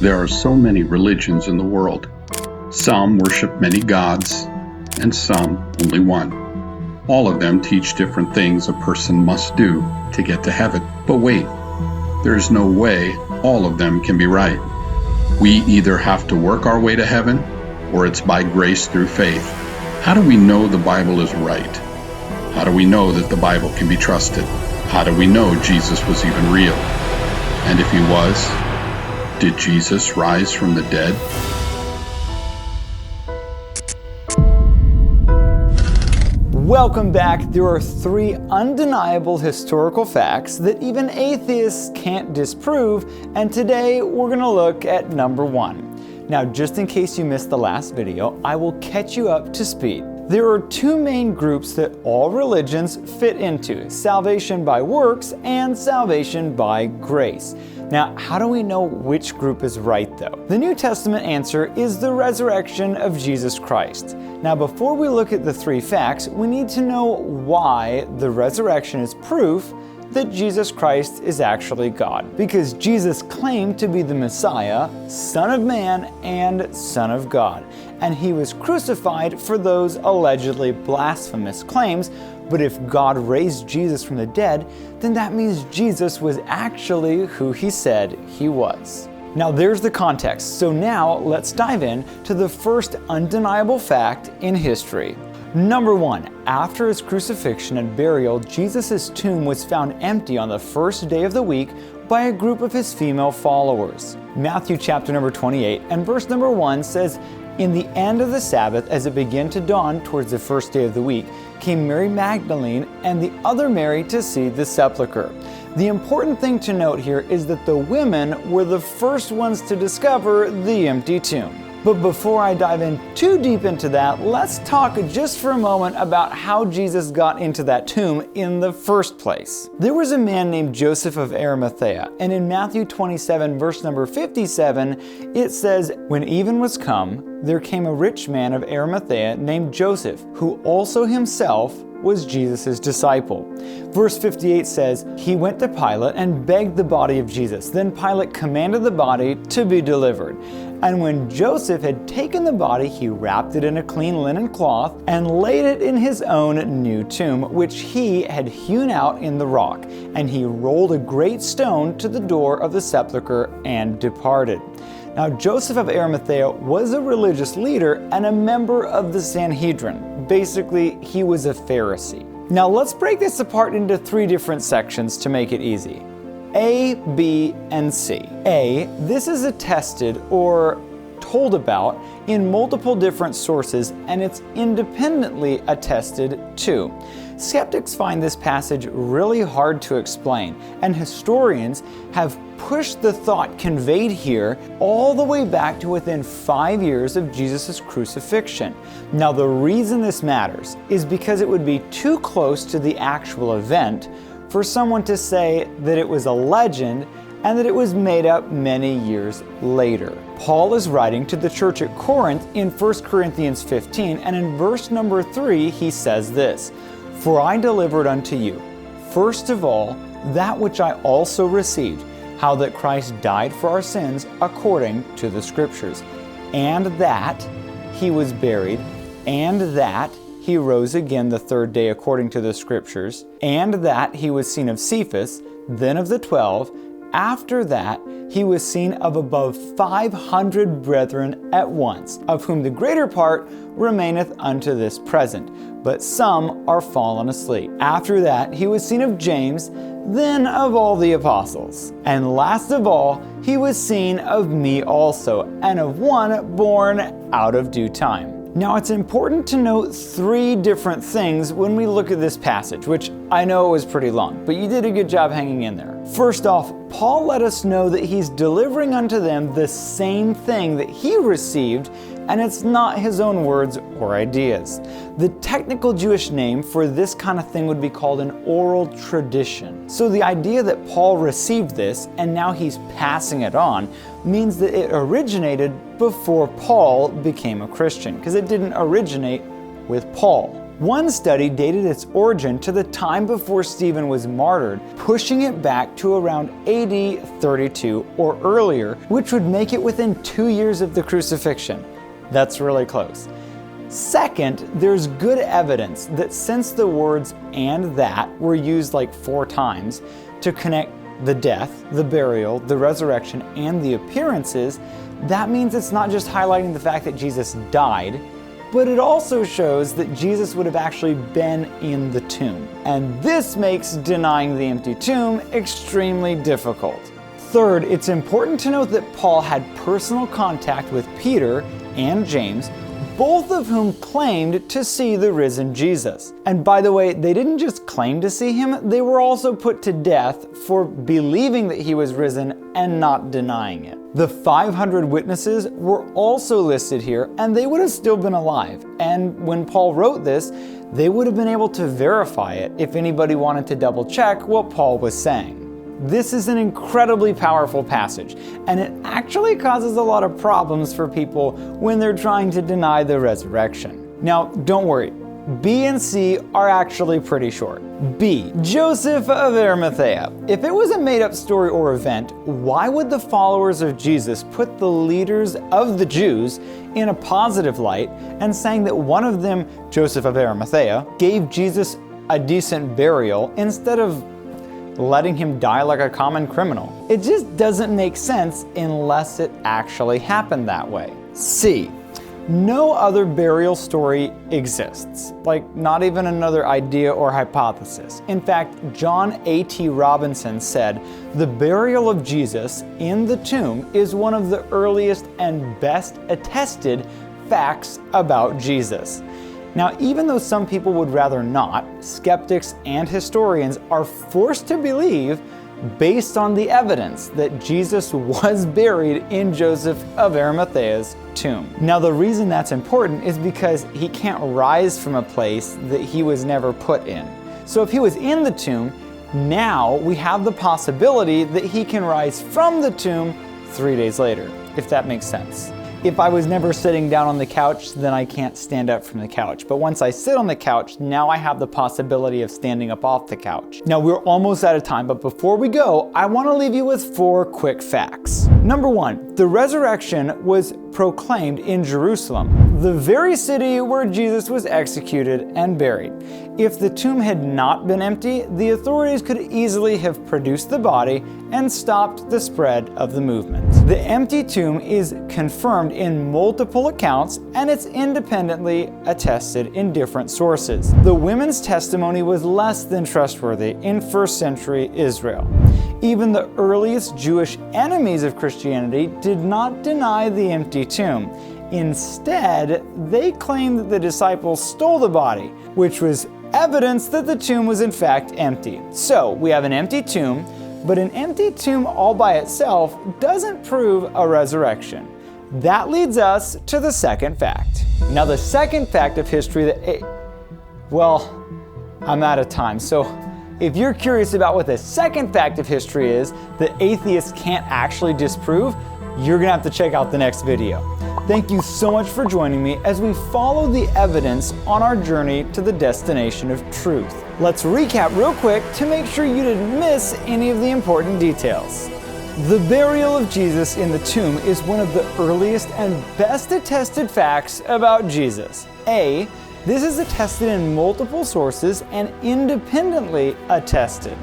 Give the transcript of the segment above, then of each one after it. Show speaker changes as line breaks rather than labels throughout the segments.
There are so many religions in the world. Some worship many gods, and some only one. All of them teach different things a person must do to get to heaven. But wait, there is no way all of them can be right. We either have to work our way to heaven, or it's by grace through faith. How do we know the Bible is right? How do we know that the Bible can be trusted? How do we know Jesus was even real? And if he was, did Jesus rise from the dead?
Welcome back. There are three undeniable historical facts that even atheists can't disprove, and today we're going to look at number one. Now, just in case you missed the last video, I will catch you up to speed. There are two main groups that all religions fit into: salvation by works and salvation by grace. Now, how do we know which group is right though? The New Testament answer is the resurrection of Jesus Christ. Now, before we look at the three facts, we need to know why the resurrection is proof that Jesus Christ is actually God. Because Jesus claimed to be the Messiah, Son of Man, and Son of God. And he was crucified for those allegedly blasphemous claims. But if God raised Jesus from the dead, then that means Jesus was actually who he said he was. Now there's the context, so now let's dive in to the first undeniable fact in history. Number one, after his crucifixion and burial, Jesus' tomb was found empty on the first day of the week by a group of his female followers. Matthew chapter number 28 and verse number 1 says, "In the end of the Sabbath, as it began to dawn towards the first day of the week, came Mary Magdalene and the other Mary to see the sepulchre." The important thing to note here is that the women were the first ones to discover the empty tomb. But before I dive in too deep into that, let's talk just for a moment about how Jesus got into that tomb in the first place. There was a man named Joseph of Arimathea, and in Matthew 27 verse number 57, it says, "When even was come, there came a rich man of Arimathea named Joseph, who also himself was Jesus' disciple." Verse 58 says, "He went to Pilate and begged the body of Jesus. Then Pilate commanded the body to be delivered. And when Joseph had taken the body, he wrapped it in a clean linen cloth and laid it in his own new tomb, which he had hewn out in the rock. And he rolled a great stone to the door of the sepulchre and departed." Now, Joseph of Arimathea was a religious leader and a member of the Sanhedrin. Basically, he was a Pharisee. Now, let's break this apart into three different sections to make it easy. A, B, and C. A, this is attested or told about in multiple different sources, and it's independently attested too. Skeptics find this passage really hard to explain, and historians have pushed the thought conveyed here all the way back to within 5 years of Jesus' crucifixion. Now, the reason this matters is because it would be too close to the actual event for someone to say that it was a legend and that it was made up many years later. Paul is writing to the church at Corinth in 1 Corinthians 15, and in verse number 3 he says this, "For I delivered unto you, first of all, that which I also received, how that Christ died for our sins according to the Scriptures, and that he was buried, and that he rose again the third day according to the Scriptures, and that he was seen of Cephas, then of the 12. After that, he was seen of above 500 brethren at once, of whom the greater part remaineth unto this present, but some are fallen asleep. After that, he was seen of James, then of all the apostles. And last of all, he was seen of me also, and of one born out of due time." Now, it's important to note three different things when we look at this passage, which I know was pretty long, but you did a good job hanging in there. First off, Paul let us know that he's delivering unto them the same thing that he received, and it's not his own words or ideas. The technical Jewish name for this kind of thing would be called an oral tradition. So the idea that Paul received this and now he's passing it on means that it originated before Paul became a Christian, because it didn't originate with Paul. One study dated its origin to the time before Stephen was martyred, pushing it back to around AD 32 or earlier, which would make it within 2 years of the crucifixion. That's really close. Second, there's good evidence that since the words "and that" were used like 4 times to connect the death, the burial, the resurrection, and the appearances, that means it's not just highlighting the fact that Jesus died, but it also shows that Jesus would have actually been in the tomb. And this makes denying the empty tomb extremely difficult. Third, it's important to note that Paul had personal contact with Peter and James, both of whom claimed to see the risen Jesus. And by the way, they didn't just claim to see him, they were also put to death for believing that he was risen and not denying it. The 500 witnesses were also listed here, and they would have still been alive. And when Paul wrote this, they would have been able to verify it if anybody wanted to double check what Paul was saying. This is an incredibly powerful passage, and it actually causes a lot of problems for people when they're trying to deny the resurrection. Now, don't worry. B and C are actually pretty short. B. Joseph of Arimathea. If it was a made-up story or event, why would the followers of Jesus put the leaders of the Jews in a positive light and saying that one of them, Joseph of Arimathea, gave Jesus a decent burial instead of letting him die like a common criminal? It just doesn't make sense unless it actually happened that way. C. No other burial story exists, like not even another idea or hypothesis. In fact, John A.T. Robinson said, "The burial of Jesus in the tomb is one of the earliest and best attested facts about Jesus." Now, even though some people would rather not, skeptics and historians are forced to believe, based on the evidence, that Jesus was buried in Joseph of Arimathea's tomb. Now, the reason that's important is because he can't rise from a place that he was never put in. So if he was in the tomb, now we have the possibility that he can rise from the tomb 3 days later, if that makes sense. If I was never sitting down on the couch, then I can't stand up from the couch. But once I sit on the couch, now I have the possibility of standing up off the couch. Now, we're almost out of time, but before we go, I want to leave you with 4 quick facts. Number 1, the resurrection was proclaimed in Jerusalem, the very city where Jesus was executed and buried. If the tomb had not been empty, the authorities could easily have produced the body and stopped the spread of the movement. The empty tomb is confirmed in multiple accounts, and it's independently attested in different sources. The women's testimony was less than trustworthy in first century Israel. Even the earliest Jewish enemies of Christianity did not deny the empty tomb. Instead, they claimed that the disciples stole the body, which was evidence that the tomb was in fact empty. So, we have an empty tomb, but an empty tomb all by itself doesn't prove a resurrection. That leads us to the second fact. Now, the second fact of history that, well, I'm out of time. So, if you're curious about what the second fact of history is that atheists can't actually disprove, you're gonna have to check out the next video. Thank you so much for joining me as we follow the evidence on our journey to the destination of truth. Let's recap real quick to make sure you didn't miss any of the important details. The burial of Jesus in the tomb is one of the earliest and best attested facts about Jesus. A. This is attested in multiple sources and independently attested.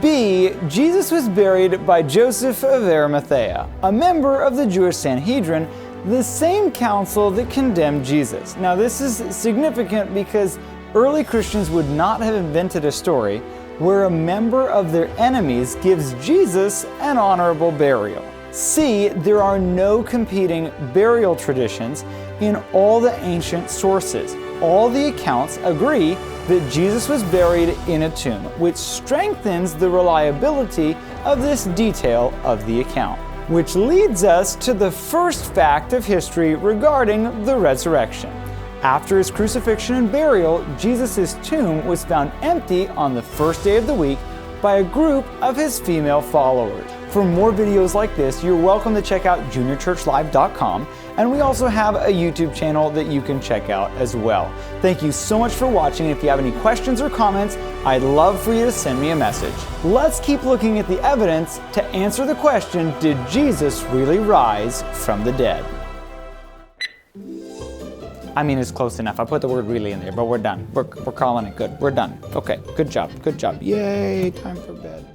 B. Jesus was buried by Joseph of Arimathea, a member of the Jewish Sanhedrin, the same council that condemned Jesus. Now, this is significant because early Christians would not have invented a story where a member of their enemies gives Jesus an honorable burial. C. There are no competing burial traditions in all the ancient sources. All the accounts agree that Jesus was buried in a tomb, which strengthens the reliability of this detail of the account. Which leads us to the first fact of history regarding the resurrection. After his crucifixion and burial, Jesus' tomb was found empty on the first day of the week by a group of his female followers. For more videos like this, you're welcome to check out juniorchurchlive.com, and we also have a YouTube channel that you can check out as well. Thank you so much for watching. If you have any questions or comments, I'd love for you to send me a message. Let's keep looking at the evidence to answer the question, did Jesus really rise from the dead? I mean, it's close enough. I put the word really in there, but we're done. We're calling it good. We're done. Okay, good job. Good job. Yay, time for bed.